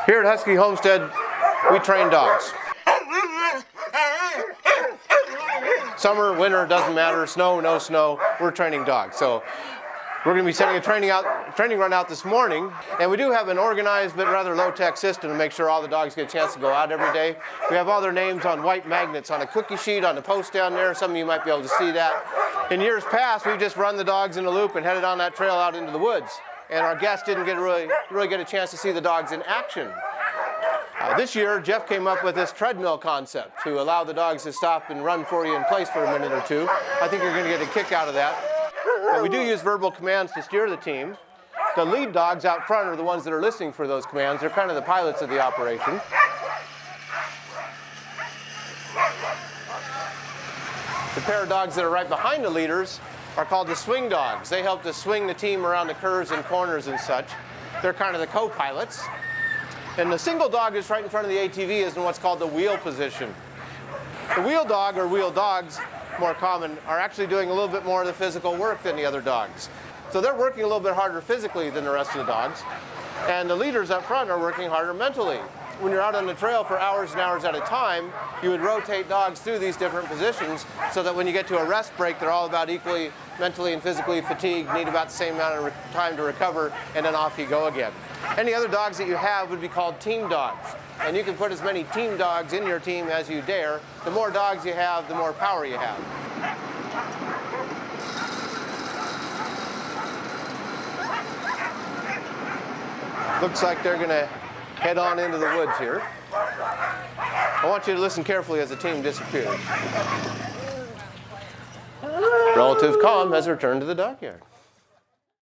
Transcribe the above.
Here at Husky Homestead, we train dogs. Summer, winter, doesn't matter, snow, no snow, we're training dogs. So we're going to be sending a training run out this morning, and we do have an organized but rather low-tech system to make sure all the dogs get a chance to go out every day. We have all their names on white magnets on a cookie sheet on the post down there. Some of you might be able to see that. In years past, we've just run the dogs in a loop and headed on that trail out into the woods, and our guests didn't really get a chance to see the dogs in action. This year, Jeff came up with this treadmill concept to allow the dogs to stop and run for you in place for a minute or two. I think you're going to get a kick out of that. But we do use verbal commands to steer the team. The lead dogs out front are the ones that are listening for those commands. They're kind of the pilots of the operation. The pair of dogs that are right behind the leaders are called the swing dogs. They help to swing the team around the curves and corners and such. They're kind of the co-pilots. And the single dog that's right in front of the ATV is in what's called the wheel position. The wheel dog, or wheel dogs, more common, are actually doing a little bit more of the physical work than the other dogs. So they're working a little bit harder physically than the rest of the dogs. And the leaders up front are working harder mentally. When you're out on the trail for hours and hours at a time, you would rotate dogs through these different positions so that when you get to a rest break, they're all about equally mentally and physically fatigued, need about the same amount of time to recover, and then off you go again. Any other dogs that you have would be called team dogs. And you can put as many team dogs in your team as you dare. The more dogs you have, the more power you have. Looks like they're going to head on into the woods here. I want you to listen carefully as the team disappears. Relative calm has returned to the dog yard.